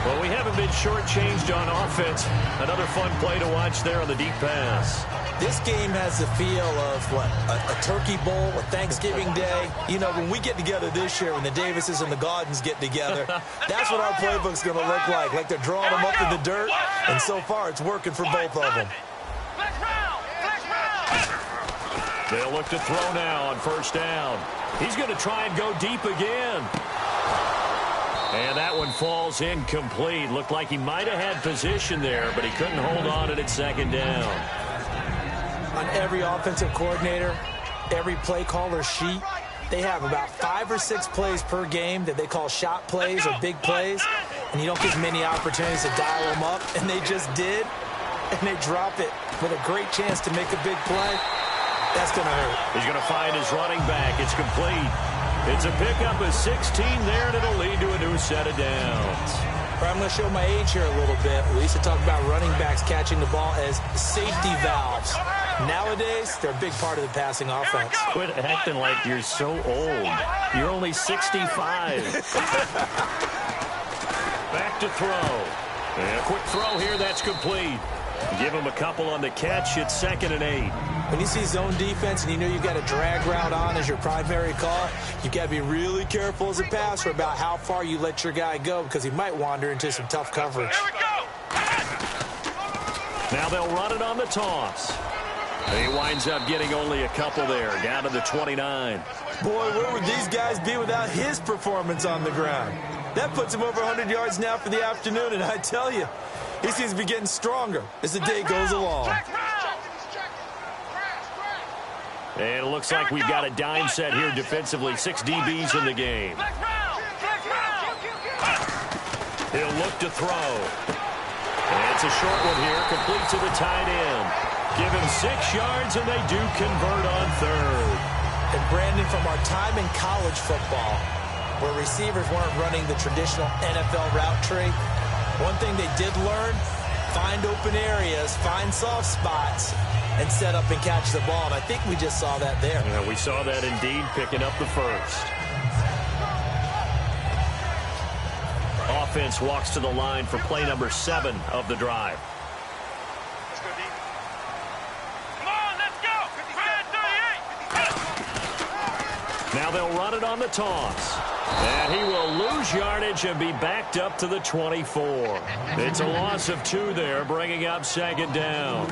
Well, we haven't been shortchanged on offense. Another fun play to watch there on the deep pass. This game has the feel of, what, a Turkey Bowl, a Thanksgiving Day. You know, when we get together this year, when the Davises and the Gaudens get together, that's what our playbook's going to look like they're drawing them up in the dirt. And so far, it's working for both of them. They'll look to throw now on first down. He's going to try and go deep again. And that one falls incomplete. Looked like he might have had position there, but he couldn't hold on to it at second down. On every offensive coordinator, every play caller sheet, they have about 5 or 6 plays per game that they call shot plays or big plays, and you don't get many opportunities to dial them up, and they just did, and they drop it with a great chance to make a big play. That's going to hurt. He's going to find his running back. It's complete. It's a pickup of 16 there, and it'll lead to a new set of downs. I'm going to show my age here a little bit. We used to talk about running backs catching the ball as safety valves. Nowadays, they're a big part of the passing offense. Quit acting like you're so old. You're only 65. Back to throw. And a quick throw here, that's complete. Give him a couple on the catch. It's 2nd and 8. When you see zone defense and you know you've got a drag route on as your primary call, you've got to be really careful as a passer about how far you let your guy go because he might wander into some tough coverage. Here we go. Now they'll run it on the toss. And he winds up getting only a couple there, down to the 29. Boy, where would these guys be without his performance on the ground? That puts him over 100 yards now for the afternoon, and I tell you, he seems to be getting stronger as the day goes along. And it looks like we've got a dime set here defensively. 6 DBs in the game. He'll look to throw. And it's a short one here, complete to the tight end. Give him 6 yards, and they do convert on third. And Brandon, from our time in college football, where receivers weren't running the traditional NFL route tree, one thing they did learn, find open areas, find soft spots, and set up and catch the ball. And I think we just saw that there. Yeah, we saw that indeed, picking up the first. Offense walks to the line for play number 7 of the drive. Let's go, D. Come on, let's go. 38. Now they'll run it on the toss. And he will lose yardage and be backed up to the 24. It's a loss of 2 there, bringing up second down.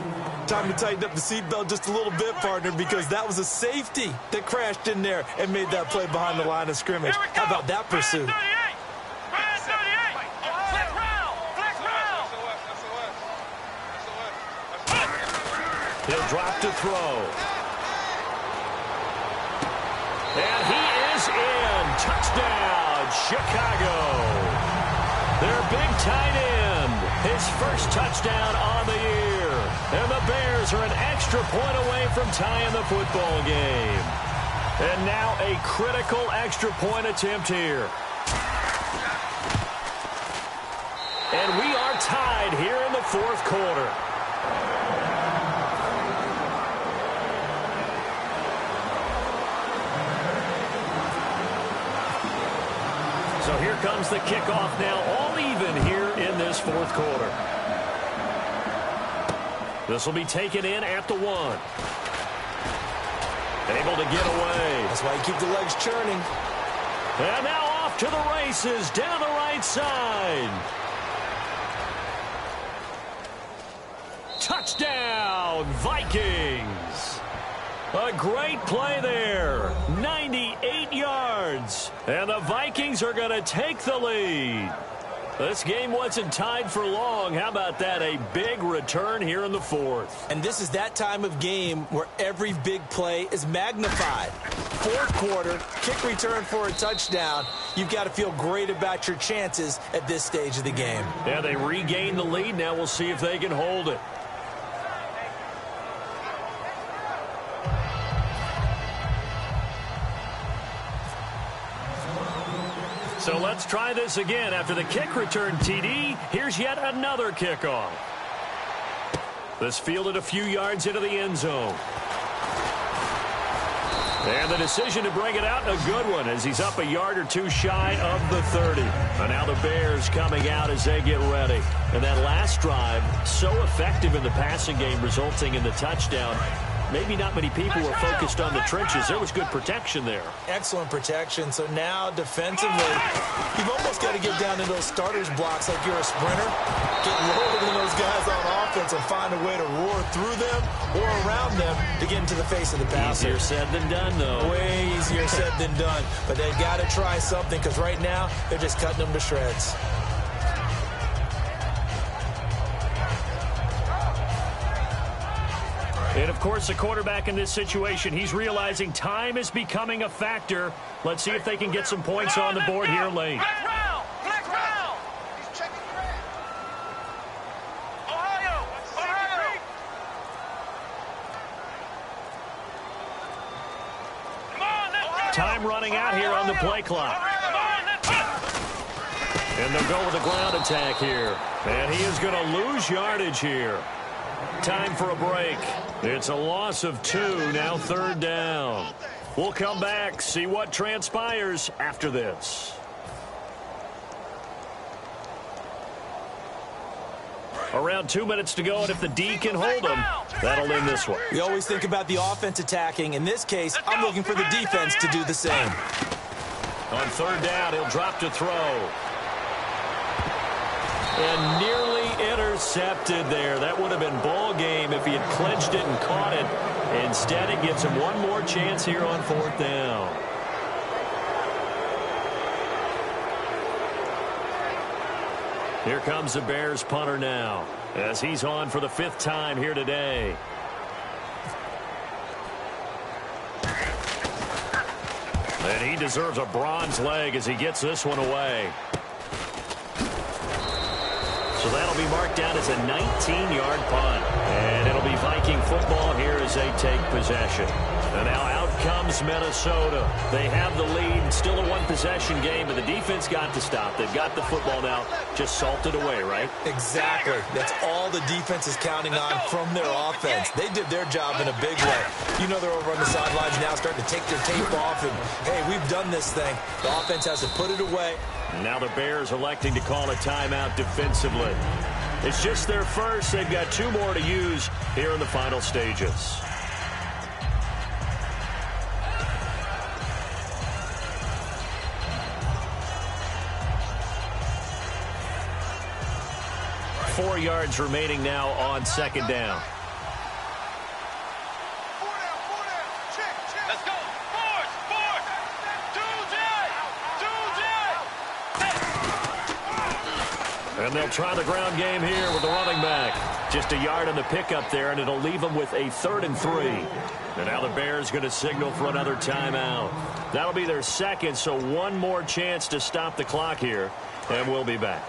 Time to tighten up the seatbelt just a little bit, partner, because that was a safety that crashed in there and made that play behind the line of scrimmage. How about that pursuit? He'll drop to throw. And he is in. Touchdown, Chicago. Their big tight end. His first touchdown on the year. And the Bears are an extra point away from tying the football game. And now a critical extra point attempt here. And we are tied here in the fourth quarter. So here comes the kickoff now, all even here in this fourth quarter. This will be taken in at the 1. Able to get away. That's why you keep the legs churning. And now off to the races, down the right side. Touchdown, Vikings. A great play there. 98 yards. And the Vikings are going to take the lead. This game wasn't tied for long. How about that? A big return here in the fourth. And this is that time of game where every big play is magnified. Fourth quarter, kick return for a touchdown. You've got to feel great about your chances at this stage of the game. Yeah, they regain the lead. Now we'll see if they can hold it. So let's try this again. After the kick return, TD, here's yet another kickoff. This fielded a few yards into the end zone. And the decision to bring it out, a good one, as he's up a yard or 2 shy of the 30. And now the Bears coming out as they get ready. And that last drive, so effective in the passing game, resulting in the touchdown. Maybe not many people were focused on the trenches. There was good protection there. Excellent protection. So now defensively, you've almost got to get down in those starters blocks like you're a sprinter. Get lower than those guys on offense and find a way to roar through them or around them to get into the face of the passer. Easier said than done, though. Way easier said than done. But they've got to try something because right now they're just cutting them to shreds. And, of course, the quarterback in this situation, he's realizing time is becoming a factor. Let's see if they can get some points on the board here late. Flex round. He's checking the red. Ohio. Come on, let's go. Time running out here on the play clock. And they'll go with a ground attack here. And he is going to lose yardage here. Time for a break. It's a loss of 2, now third down. We'll come back, see what transpires after this. A Around 2 minutes to go, and if the D can hold them, that'll end this one. We always think about the offense attacking. In this case, I'm looking for the defense to do the same. On third down, he'll drop to throw. And nearly intercepted there. That would have been ball game if he had clenched it and caught it. Instead, it gives him one more chance here on fourth down. Here comes the Bears punter now, as he's on for the 5th time here today. And he deserves a bronze leg as he gets this one away. So that'll be marked down as a 19-yard punt. And it'll be Viking football here as they take possession. And now out comes Minnesota. They have the lead, still a one-possession game, but the defense got to stop. They've got the football now, just salted away, right? Exactly. That's all the defense is counting on from their offense. They did their job in a big way. You know they're over on the sidelines now starting to take their tape off, and, hey, we've done this thing. The offense has to put it away. Now the Bears electing to call a timeout defensively. It's just their first. They've got 2 more to use here in the final stages. Four yards remaining now on second down. Let's go. Force. And they'll try the ground game here with the running back. Just a yard on the pickup there, and it'll leave them with a 3rd and 3. And now the Bears going to signal for another timeout. That'll be their second, so one more chance to stop the clock here, and we'll be back.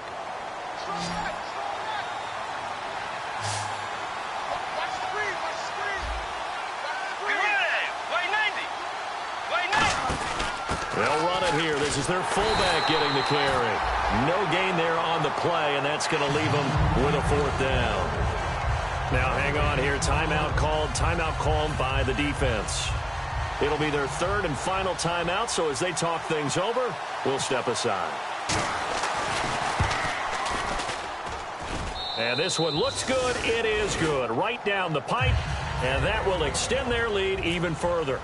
They'll run it here. This is their fullback getting the carry. No gain there on the play, and that's going to leave them with a 4th down. Now hang on here. Timeout called by the defense. It'll be their 3rd and final timeout, so as they talk things over, we'll step aside. And this one looks good. It is good. Right down the pipe, and that will extend their lead even further.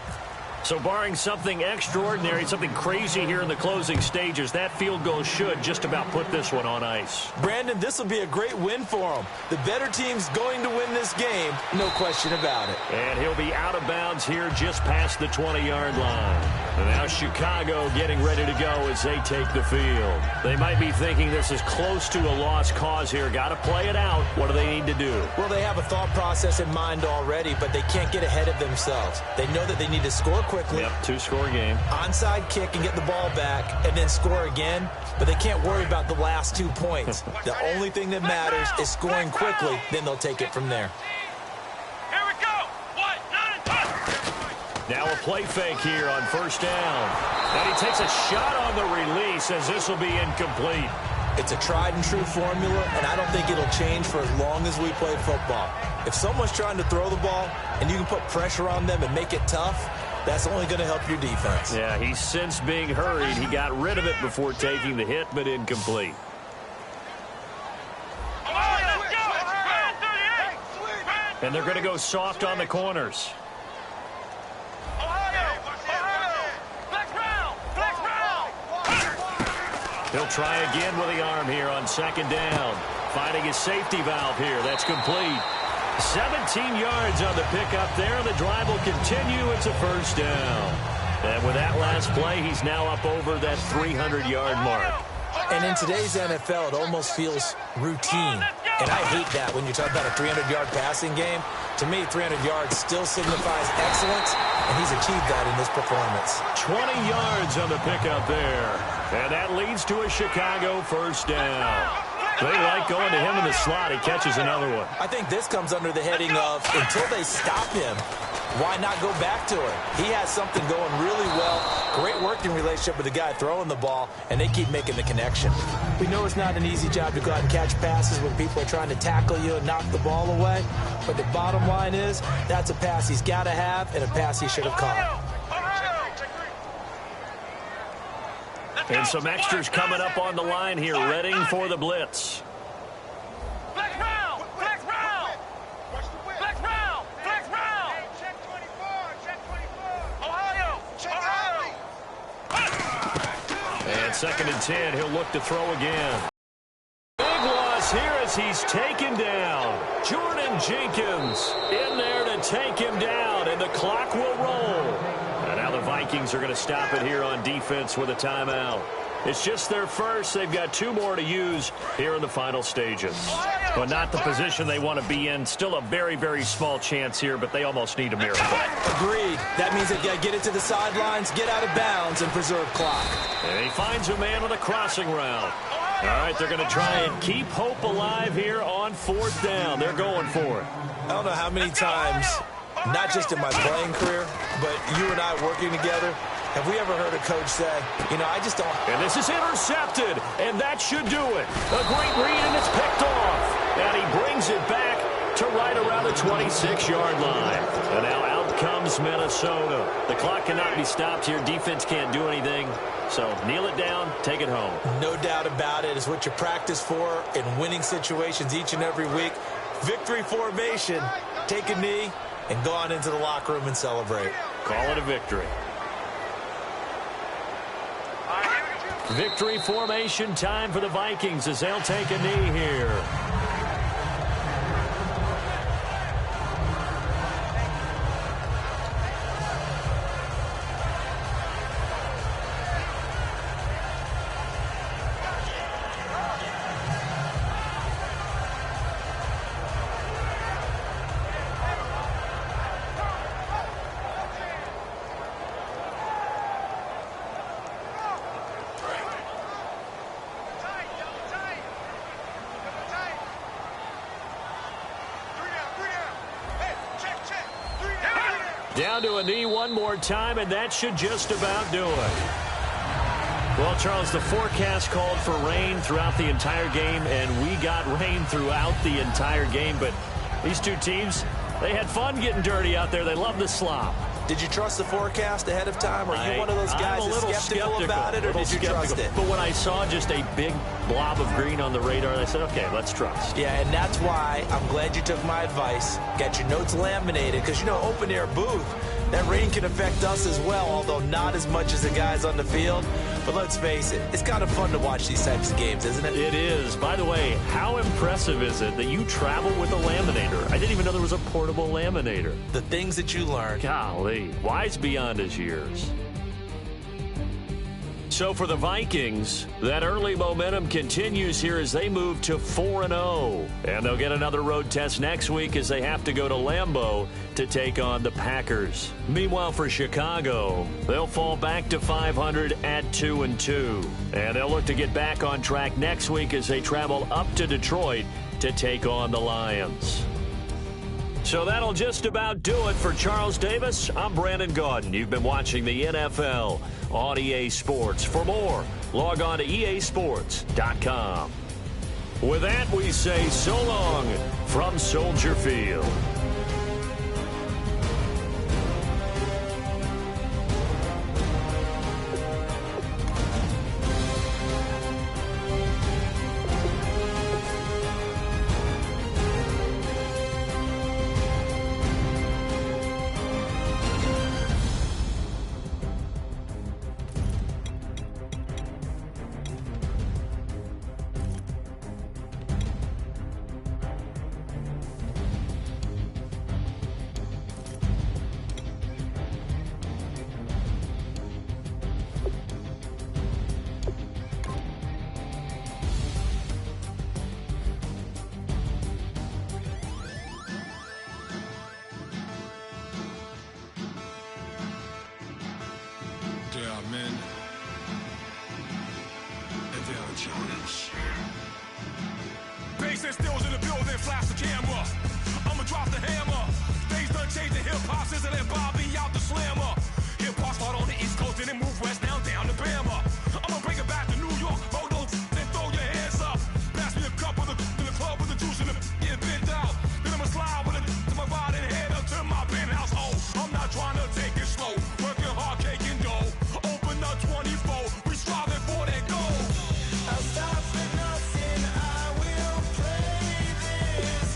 So barring something extraordinary, something crazy here in the closing stages, that field goal should just about put this one on ice. Brandon, this will be a great win for them. The better team's going to win this game, no question about it. And he'll be out of bounds here just past the 20-yard line. And now Chicago getting ready to go as they take the field. They might be thinking this is close to a lost cause here. Got to play it out. What do they need to do? Well, they have a thought process in mind already, but they can't get ahead of themselves. They know that they need to score quickly. Yep, 2-score game. Onside kick and get the ball back and then score again, but they can't worry about the last 2 points. The only thing that matters is scoring quickly, then they'll take it from there. Here we go. 1, 9, 10. Now a play fake here on 1st down. And he takes a shot on the release as this will be incomplete. It's a tried and true formula, and I don't think it'll change for as long as we play football. If someone's trying to throw the ball and you can put pressure on them and make it tough, that's only going to help your defense. Yeah, he's since being hurried. He got rid of it before taking the hit, but incomplete. And they're going to go soft on the corners. He'll try again with the arm here on 2nd down. Finding his safety valve here. That's complete. 17 yards on the pickup there. The drive will continue. It's a 1st down. And with that last play, he's now up over that 300-yard mark. And in today's NFL, it almost feels routine. And I hate that when you talk about a 300-yard passing game. To me, 300 yards still signifies excellence, and he's achieved that in this performance. 20 yards on the pickup there. And that leads to a Chicago 1st down. They like going to him in the slot. He catches another one. I think this comes under the heading of until they stop him, why not go back to it? He has something going really well. Great working relationship with the guy throwing the ball, and they keep making the connection. We know it's not an easy job to go out and catch passes when people are trying to tackle you and knock the ball away. But the bottom line is that's a pass he's got to have and a pass he should have caught. And some extras coming up on the line here, readying for the blitz. On 2nd and 10, he'll look to throw again. Big loss here as he's taken down. Jordan Jenkins in there to take him down, and the clock will roll. And now the Vikings are going to stop it here on defense with a timeout. It's just their first. They've got 2 more to use here in the final stages. But not the position they want to be in. Still a very, very small chance here, but they almost need a miracle. Agreed. That means they've got to get it to the sidelines, get out of bounds, and preserve clock. And he finds a man on the crossing route. All right, they're going to try and keep hope alive here on 4th down. They're going for it. I don't know how many times, not just in my playing career, but you and I working together, have we ever heard a coach say, you know, I just don't... And this is intercepted, and that should do it. A great read, and it's picked off. And he brings it back to right around the 26-yard line. And now out comes Minnesota. The clock cannot be stopped here. Defense can't do anything. So kneel it down, take it home. No doubt about it. It's what you practice for in winning situations each and every week. Victory formation. Take a knee and go on into the locker room and celebrate. Call it a victory. Victory formation time for the Vikings as they'll take a knee here. Down to a knee one more time, and that should just about do it. Well, Charles, the forecast called for rain throughout the entire game, and we got rain throughout the entire game. But these two teams, they had fun getting dirty out there. They love the slop. Did you trust the forecast ahead of time? Or are you one of those guys that's skeptical about it, or did you trust it? But when I saw just a big blob of green on the radar, I said, okay, let's trust. Yeah, and that's why I'm glad you took my advice. Got your notes laminated, because, you know, open-air booth, that rain can affect us as well, although not as much as the guys on the field. But let's face it, it's kind of fun to watch these types of games, isn't it? It is. By the way, how impressive is it that you travel with a laminator? I didn't even know there was a portable laminator. The things that you learn. Golly, wise beyond his years. So for the Vikings, that early momentum continues here as they move to 4-0. And they'll get another road test next week as they have to go to Lambeau to take on the Packers. Meanwhile, for Chicago, they'll fall back to 500 at 2-2. And they'll look to get back on track next week as they travel up to Detroit to take on the Lions. So that'll just about do it for Charles Davis. I'm Brandon Gaudin. You've been watching the NFL on EA Sports. For more, log on to easports.com. With that, we say so long from Soldier Field. Bass and stills in the building, flash the camera. I'ma drop the hammer. Things done changed, the hip-hop sizzle and Bobby out the slammer. Hip-hop start on the East Coast and it move west now down to Bama. I'ma bring it back to New York, hold those and throw your hands up. Pass me a cup of the in the club with the juice in the get bent out. Then I'ma slide with it to my body and head up to my penthouse. Oh, I'm not trying to take it slow, working hard, cake and dough. Open up 24, we striving for that goal. I'll stop for nothing, I will play this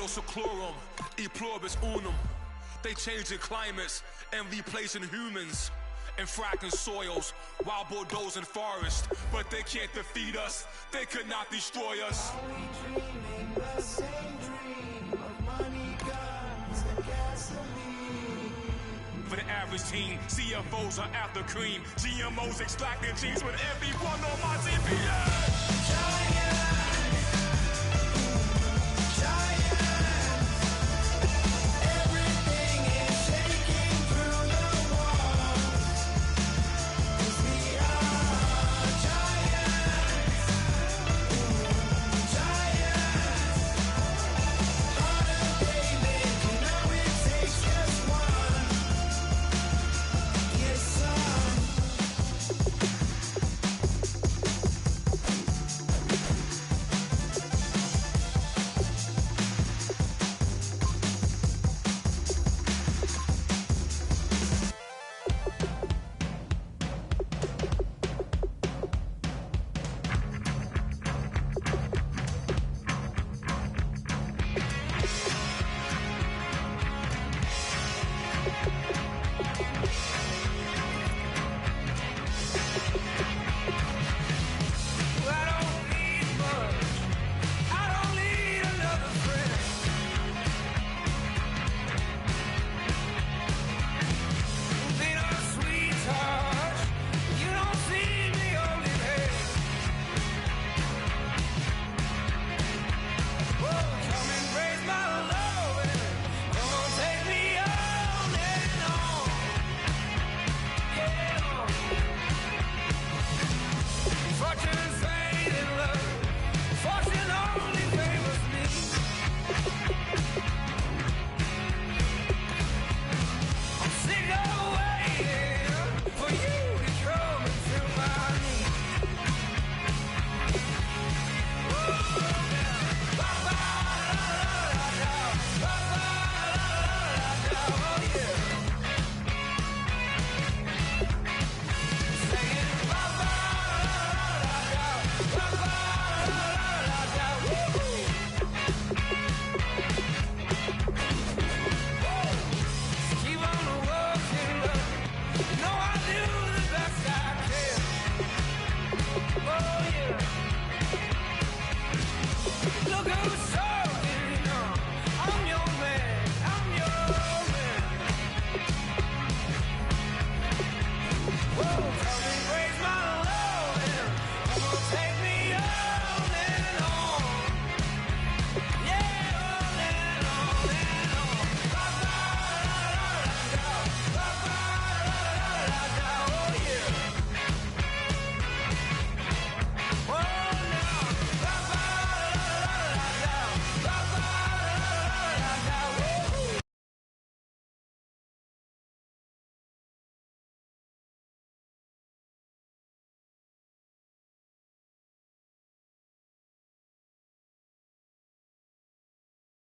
Mondo seclorum, e pluribus unum. They changing climates and replacing humans and fracking soils while bulldozing forests. But they can't defeat us, they could not destroy us. Are we dreaming the same dream of money, guns, and gasoline? For the average team, CFOs are after cream. GMOs extracting genes with everyone on my TPS.